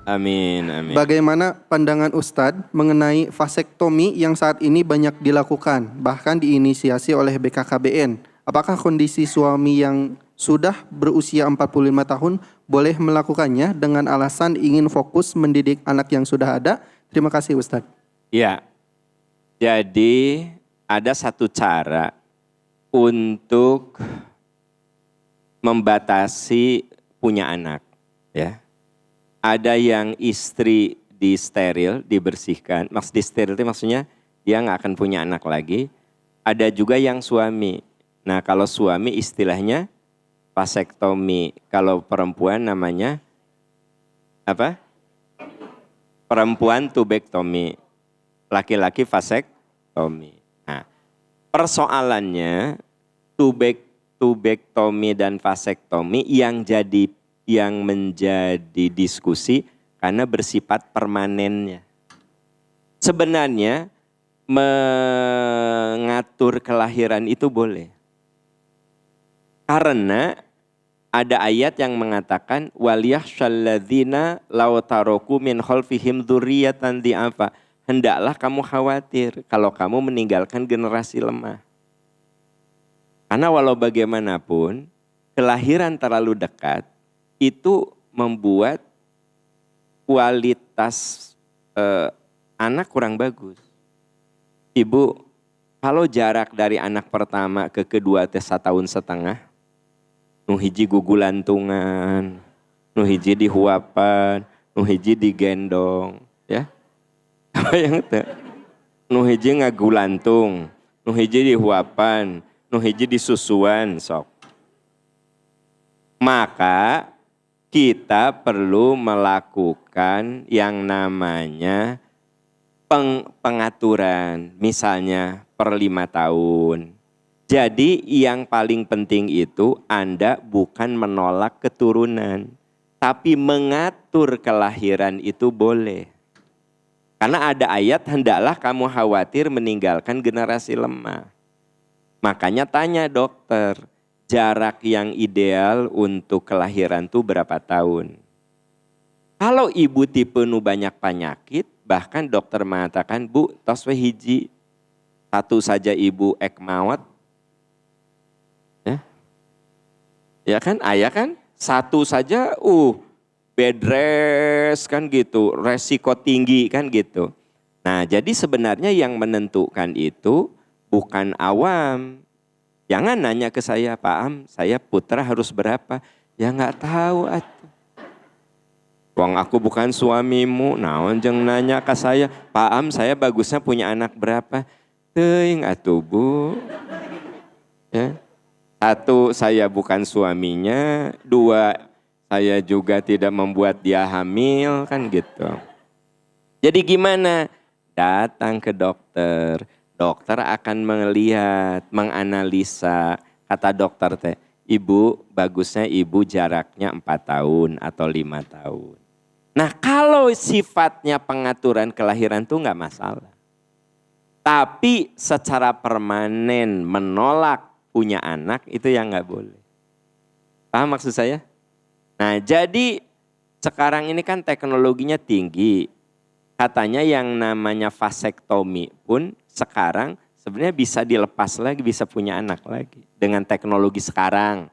Amin, amin. Bagaimana pandangan Ustadz mengenai vasektomi yang saat ini banyak dilakukan, bahkan diinisiasi oleh BKKBN? Apakah kondisi suami yang sudah berusia 45 tahun boleh melakukannya dengan alasan ingin fokus mendidik anak yang sudah ada? Terima kasih Ustadz. Ya, jadi ada satu cara untuk membatasi punya anak, ya. Ada yang istri disteril, dibersihkan. Maksud disteril itu maksudnya dia nggak akan punya anak lagi. Ada juga yang suami. Nah kalau suami istilahnya vasektomi. Kalau perempuan namanya apa? Perempuan tubektomi. Laki-laki vasektomi. Nah persoalannya tubektomi dan vasektomi yang menjadi diskusi karena bersifat permanennya. Sebenarnya mengatur kelahiran itu boleh. Karena ada ayat yang mengatakan walyakhshalladzina law taroku min khalfihim dzurriyyatan dhi'afa. Hendaklah kamu khawatir kalau kamu meninggalkan generasi lemah. Karena walau bagaimanapun kelahiran terlalu dekat itu membuat kualitas anak kurang bagus. Ibu, kalau jarak dari anak pertama ke kedua teh 1,5 tahun, nu hiji gugulantungan, nu hiji dihuapan, nu hiji digendong, ya. Apa yang itu? Nu hiji ngagulantung, nu hiji dihuapan, nu hiji disusuan sok. Maka kita perlu melakukan yang namanya pengaturan, misalnya per 5 tahun. Jadi yang paling penting itu Anda bukan menolak keturunan, tapi mengatur kelahiran itu boleh. Karena ada ayat hendaklah kamu khawatir meninggalkan generasi lemah. Makanya tanya dokter, jarak yang ideal untuk kelahiran itu berapa tahun? Kalau ibu tipe nu banyak penyakit, bahkan dokter mengatakan, Bu, tos we hiji, satu saja ibu ek maut. Ya kan, ayah kan, satu saja, bed rest kan gitu, resiko tinggi kan gitu. Nah jadi sebenarnya yang menentukan itu bukan awam. Jangan nanya ke saya, Pak Am, saya putra harus berapa? Ya nggak tahu atuh. Wong aku bukan suamimu, naon jeung nanya ke saya, Pak Am saya bagusnya punya anak berapa? Teuing atuh Bu. Ya. 1, saya bukan suaminya, 2, saya juga tidak membuat dia hamil kan gitu. Jadi gimana? Datang ke dokter. Dokter akan melihat, menganalisa, kata dokter teh, Ibu bagusnya ibu jaraknya 4 tahun atau 5 tahun. Nah kalau sifatnya pengaturan kelahiran itu nggak masalah. Tapi secara permanen menolak punya anak itu yang nggak boleh. Paham maksud saya? Nah jadi sekarang ini kan teknologinya tinggi. Katanya yang namanya vasektomi pun sekarang sebenarnya bisa dilepas lagi, bisa punya anak lagi. Dengan teknologi sekarang.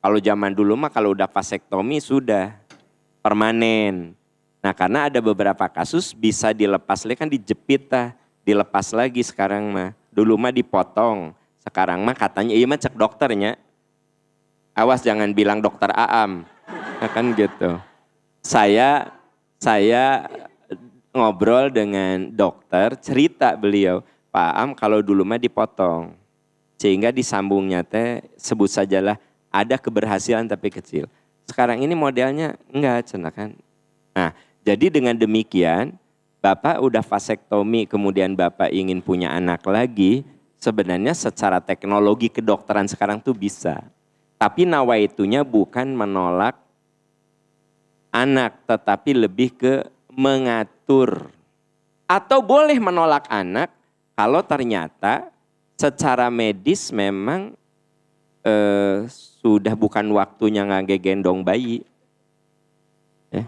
Kalau zaman dulu mah kalau udah vasektomi sudah permanen. Nah karena ada beberapa kasus bisa dilepas lagi, kan dijepit dilepas lagi sekarang mah. Dulu mah dipotong, sekarang mah katanya iya mah cek dokternya. Awas jangan bilang dokter Aam. Nah, kan gitu. Saya ngobrol dengan dokter, cerita beliau, Pak Am kalau dulu mah dipotong. Sehingga disambungnya teh sebut sajalah ada keberhasilan tapi kecil. Sekarang ini modelnya enggak cenah kan. Nah, jadi dengan demikian Bapak udah vasektomi kemudian Bapak ingin punya anak lagi, sebenarnya secara teknologi kedokteran sekarang tuh bisa. Tapi nawaitunya bukan menolak anak, tetapi lebih ke mengatur. Atau boleh menolak anak kalau ternyata secara medis memang sudah bukan waktunya gendong bayi. Ya.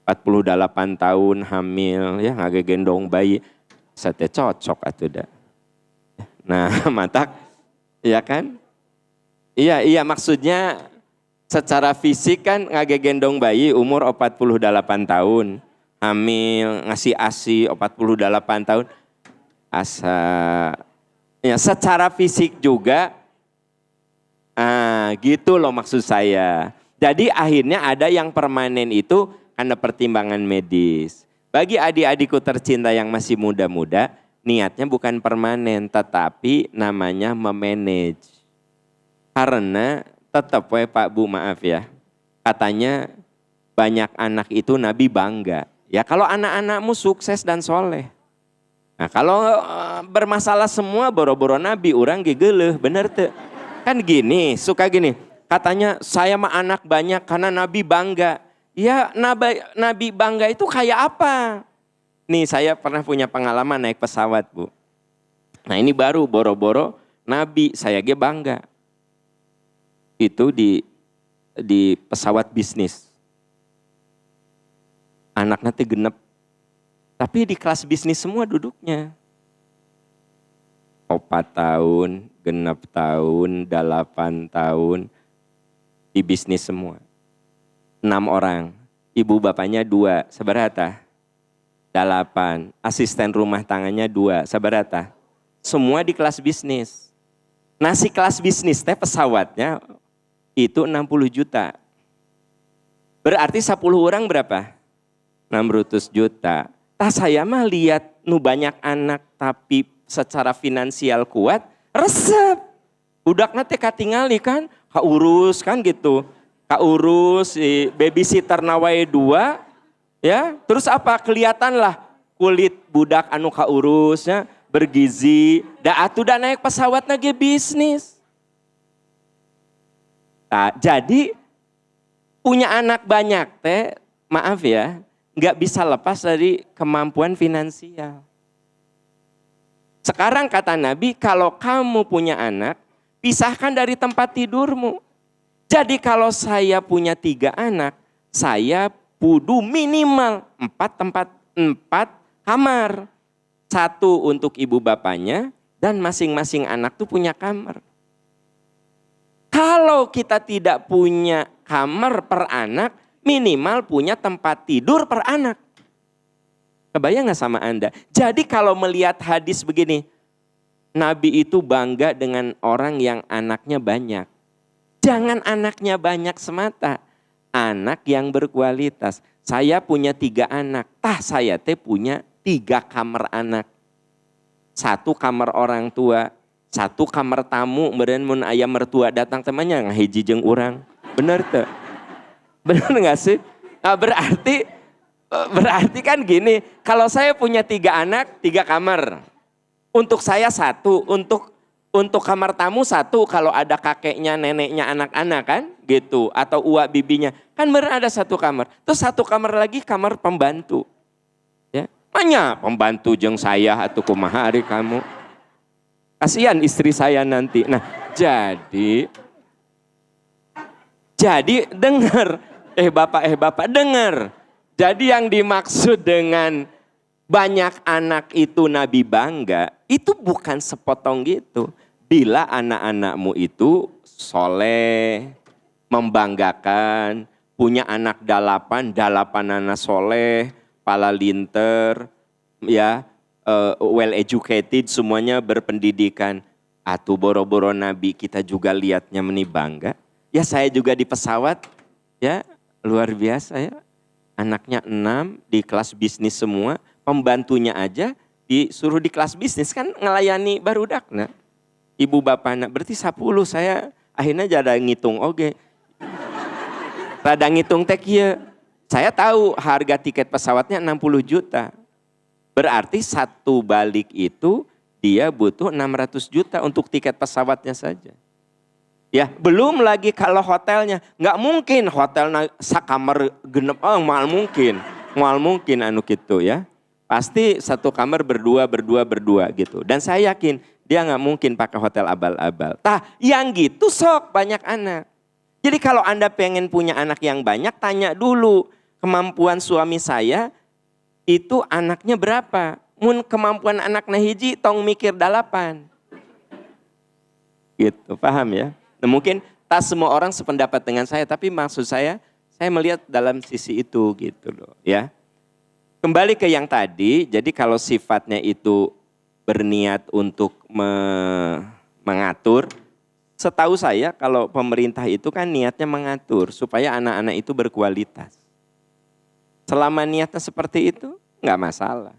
48 tahun hamil ya ngagegendong bayi. Saya cocok atuh da. Nah, mantak ya kan? Iya maksudnya secara fisik kan ngagegendong bayi umur 48 tahun. Hamil, ngasih ASI 48 tahun. Asa ya secara fisik juga gitu loh maksud saya. Jadi akhirnya ada yang permanen itu karena pertimbangan medis. Bagi adik-adikku tercinta yang masih muda-muda, niatnya bukan permanen tetapi namanya memanage. Karena tetap Pak Bu maaf ya, katanya banyak anak itu Nabi bangga. Ya kalau anak-anakmu sukses dan soleh. Nah kalau bermasalah semua boro-boro Nabi, orang gegeleh, bener tuh. Kan gini, suka gini, katanya saya mah anak banyak karena Nabi bangga. Ya Nabi bangga itu kayak apa? Nih saya pernah punya pengalaman naik pesawat Bu. Nah ini baru boro-boro Nabi, saya ge bangga. Itu di pesawat bisnis. Anak nanti genep. Tapi di kelas bisnis semua duduknya. 4 tahun, genep tahun, 8 tahun. Di bisnis semua. 6 orang. Ibu bapaknya 2, seberapa? 8. Asisten rumah tangannya 2, seberapa? Semua di kelas bisnis. Nah si kelas bisnis teh pesawatnya itu 60 juta. Berarti 10 orang berapa? 600 juta. Tah saya mah lihat nu banyak anak tapi secara finansial kuat, resep. Budakna teh katingali kan, kaurus kan gitu. Kaurus si babysitter nawae 2, ya. Terus apa? Kelihatan lah kulit budak anu kaurusnya bergizi. Da atuh da naik pesawat ge bisnis. Nah, jadi punya anak banyak teh, maaf ya, nggak bisa lepas dari kemampuan finansial. Sekarang kata Nabi, kalau kamu punya anak, pisahkan dari tempat tidurmu. Jadi kalau saya punya 3 anak, saya kudu minimal 4 kamar. 1 untuk ibu bapaknya dan masing-masing anak tuh punya kamar. Kalau kita tidak punya kamar per anak, minimal punya tempat tidur per anak. Kebayang gak sama Anda? Jadi kalau melihat hadis begini, Nabi itu bangga dengan orang yang anaknya banyak. Jangan anaknya banyak semata, anak yang berkualitas. Saya punya 3 anak, saya punya 3 kamar anak. 1 kamar orang tua, 1 kamar tamu, meureun mun aya mertua datang temannya ngahiji jeung urang. Bener tuh? Bener gak sih? Nah, berarti kan gini, kalau saya punya 3 anak, 3 kamar. Untuk saya 1, untuk kamar tamu 1 kalau ada kakeknya, neneknya, anak-anak kan gitu. Atau uak bibinya, kan bener ada 1 kamar. Terus 1 kamar lagi kamar pembantu. Ya, banyak pembantu jeung saya atau kumaha ari kamu. Kasihan istri saya nanti. Nah jadi dengar, bapak dengar. Jadi yang dimaksud dengan banyak anak itu Nabi bangga, itu bukan sepotong gitu. Bila anak-anakmu itu soleh, membanggakan, punya anak 8 anak soleh, pala linter, ya well educated, semuanya berpendidikan. Atuh boro-boro Nabi kita juga lihatnya meni bangga. Ya saya juga di pesawat, ya luar biasa ya. Anaknya 6 di kelas bisnis semua, pembantunya aja disuruh di kelas bisnis kan ngelayani barudak. Nah, ibu bapak anak berarti 10, saya akhirnya jadi ngitung oge. Rada ngitung teh kieu. Saya tahu harga tiket pesawatnya 60 juta. Berarti 1 balik itu dia butuh 600 juta untuk tiket pesawatnya saja. Ya, belum lagi kalau hotelnya. Nggak mungkin hotel sakamar genep, mal mungkin anu gitu ya. Pasti 1 kamar berdua gitu. Dan saya yakin dia nggak mungkin pakai hotel abal-abal. Yang gitu sok banyak anak. Jadi kalau Anda pengen punya anak yang banyak, tanya dulu. kemampuan suami saya itu anaknya berapa. Mun kemampuan anak hiji tong mikir 8. Gitu, paham ya? Nah, mungkin tak semua orang sependapat dengan saya, tapi maksud saya melihat dalam sisi itu gitu loh ya. Kembali ke yang tadi, jadi kalau sifatnya itu berniat untuk mengatur, setahu saya kalau pemerintah itu kan niatnya mengatur supaya anak-anak itu berkualitas. Selama niatnya seperti itu, nggak masalah.